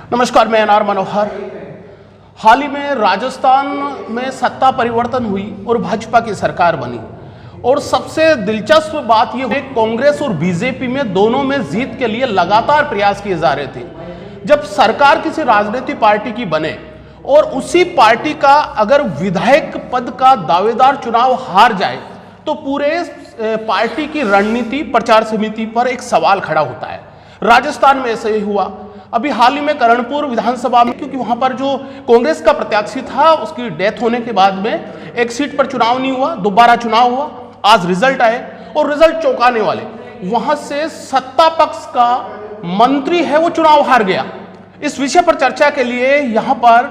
नमस्कार, मैं एनआर मनोहर। हाल ही में राजस्थान में सत्ता परिवर्तन हुई और भाजपा की सरकार बनी और सबसे दिलचस्प बात यह हुई कांग्रेस और बीजेपी में दोनों में जीत के लिए लगातार प्रयास किए जा रहे थे। जब सरकार किसी राजनीतिक पार्टी की बने और उसी पार्टी का अगर विधायक पद का दावेदार चुनाव हार जाए तो पूरे पार्टी की रणनीति प्रचार समिति पर एक सवाल खड़ा होता है। राजस्थान में ऐसे ही हुआ। अभी हाल ही में करणपुर विधानसभा में, क्योंकि वहां पर जो कांग्रेस का प्रत्याशी था उसकी डेथ होने के बाद में एक सीट पर चुनाव नहीं हुआ, दोबारा चुनाव हुआ। आज रिजल्ट आए और रिजल्ट चौंकाने वाले। वहां से सत्ता पक्ष का मंत्री है वो चुनाव हार गया। इस विषय पर चर्चा के लिए यहां पर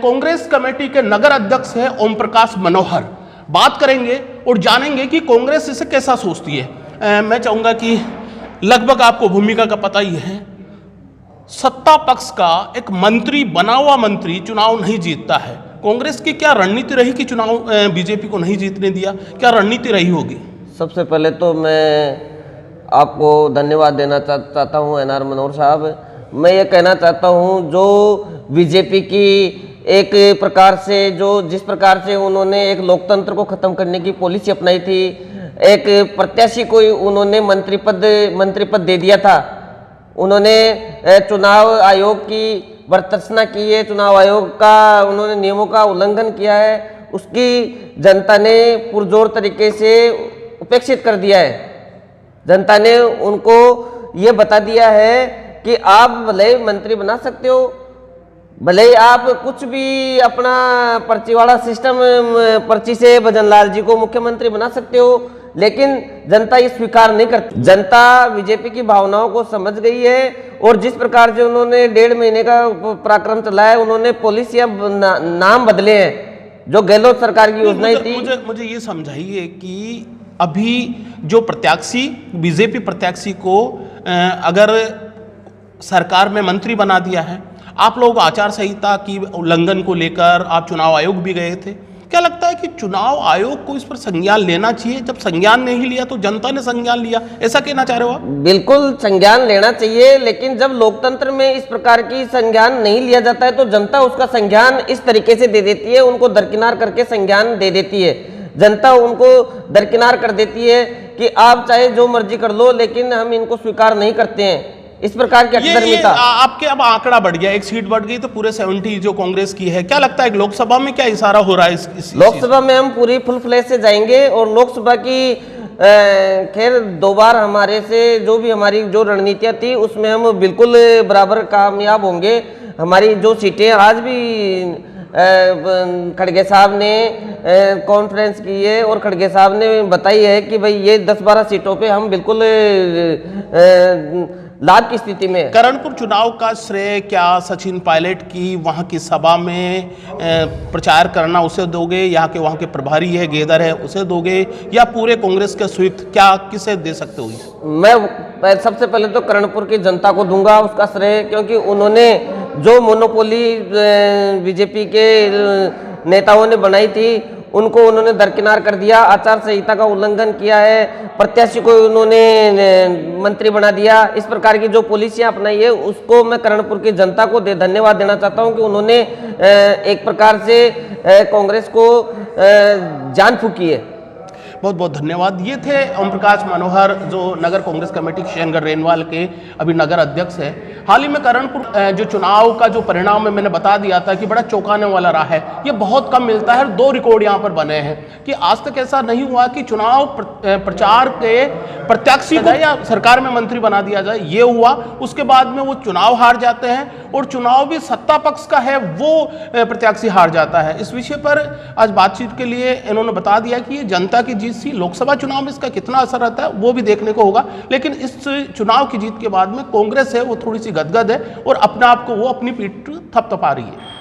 कांग्रेस कमेटी के नगर अध्यक्ष है ओम प्रकाश मनोहर। बात करेंगे और जानेंगे कि कांग्रेस इसे कैसा सोचती है। मैं चाहूंगा कि लगभग आपको भूमिका का पता ही है। सत्ता पक्ष का एक मंत्री, बना हुआ मंत्री चुनाव नहीं जीतता है। कांग्रेस की क्या रणनीति रही कि चुनाव बीजेपी को नहीं जीतने दिया? क्या रणनीति रही होगी? सबसे पहले तो मैं आपको धन्यवाद देना चाहता हूं एनआर मनोहर साहब। मैं ये कहना चाहता हूं जो बीजेपी की एक प्रकार से जिस प्रकार से उन्होंने एक लोकतंत्र को खत्म करने की पॉलिसी अपनाई थी, एक प्रत्याशी को उन्होंने मंत्री पद दे दिया था। उन्होंने चुनाव आयोग की भर्त्सना की है, चुनाव आयोग का उन्होंने नियमों का उल्लंघन किया है, उसकी जनता ने पुरजोर तरीके से उपेक्षित कर दिया है। जनता ने उनको ये बता दिया है कि आप भले मंत्री बना सकते हो, भले ही आप कुछ भी अपना पर्ची वाला सिस्टम, पर्ची से भजनलाल जी को मुख्यमंत्री बना सकते हो, लेकिन जनता ये स्वीकार नहीं करती। जनता बीजेपी की भावनाओं को समझ गई है और जिस प्रकार से उन्होंने 1.5 महीने का पराक्रम चलाया, उन्होंने पॉलिसियां नाम बदले हैं। जो गहलोत सरकार की योजनाएं थी। मुझे ये समझाइए कि अभी जो प्रत्याशी, बीजेपी प्रत्याशी को अगर सरकार में मंत्री बना दिया है, आप लोग आचार संहिता की उल्लंघन को लेकर आप चुनाव आयोग भी गए थे। क्या लगता है कि चुनाव आयोग को इस पर संज्ञान लेना चाहिए? जब संज्ञान नहीं लिया तो जनता ने संज्ञान लिया, ऐसा कहना चाह रहे हो आप? बिल्कुल संज्ञान लेना चाहिए, लेकिन जब लोकतंत्र में इस प्रकार की संज्ञान नहीं लिया जाता है तो जनता उसका संज्ञान इस तरीके से दे देती है, उनको दरकिनार करके संज्ञान दे देती है। जनता उनको दरकिनार कर देती है कि आप चाहे जो मर्जी कर लो, लेकिन हम इनको स्वीकार नहीं करते हैं। इस प्रकार की अक्षरमिता। आपके अब आंकड़ा बढ़ गया, एक सीट बढ़ गई तो पूरे 70 जो कांग्रेस की है। क्या लगता है लोकसभा में क्या इशारा हो रहा है इस लोकसभा में हम पूरी फुल फ्लैश से जाएंगे और लोकसभा की खैर 2 बार हमारे से जो भी हमारी जो रणनीतियां थी उसमें हम बिल्कुल बराबर कामयाब होंगे। हमारी जो सीटें आज भी खड़गे साहब ने कॉन्फ्रेंस की है और खड़गे साहब ने बताई है कि भाई ये 10-12 सीटों पे हम बिल्कुल लाभ की स्थिति में। करणपुर चुनाव का श्रेय क्या सचिन पायलट की वहां की सभा में प्रचार करना उसे दोगे, यहाँ के प्रभारी है गेदर है उसे दोगे, या पूरे कांग्रेस के स्वीप, क्या किसे दे सकते हो? मैं सबसे पहले तो करणपुर की जनता को दूंगा उसका श्रेय, क्योंकि उन्होंने जो मोनोपोली बीजेपी के नेताओं ने बनाई थी उनको उन्होंने दरकिनार कर दिया, आचार संहिता का उल्लंघन किया है, प्रत्याशी को उन्होंने मंत्री बना दिया। इस प्रकार की जो पॉलिसियां अपनाई है उसको मैं करणपुर की जनता को धन्यवाद देना चाहता हूं कि उन्होंने एक प्रकार से कांग्रेस को जान फूकी है। बहुत बहुत धन्यवाद। ये थे ओम प्रकाश मनोहर, जो नगर कांग्रेस कमेटी किशनगढ़ रेनवाल के अभी नगर अध्यक्ष है। हाल ही में करणपुर जो चुनाव का जो परिणाम है मैंने बता दिया था कि बड़ा चौंकाने वाला रहा है। ये बहुत कम मिलता है। 2 रिकॉर्ड यहाँ पर बने हैं कि आज तक ऐसा नहीं हुआ कि चुनाव प्रचार के प्रत्याशी को या सरकार में मंत्री बना दिया जाए। ये हुआ, उसके बाद में वो चुनाव हार जाते हैं और चुनाव भी सत्ता पक्ष का है वो प्रत्याशी हार जाता है। इस विषय पर आज बातचीत के लिए इन्होंने बता दिया कि ये जनता की जीत सी। लोकसभा चुनाव में इसका कितना असर रहता है वो भी देखने को होगा, लेकिन इस चुनाव की जीत के बाद में कांग्रेस है वो थोड़ी सी गदगद है और अपने आप को वो अपनी पीठ थपथपा रही है।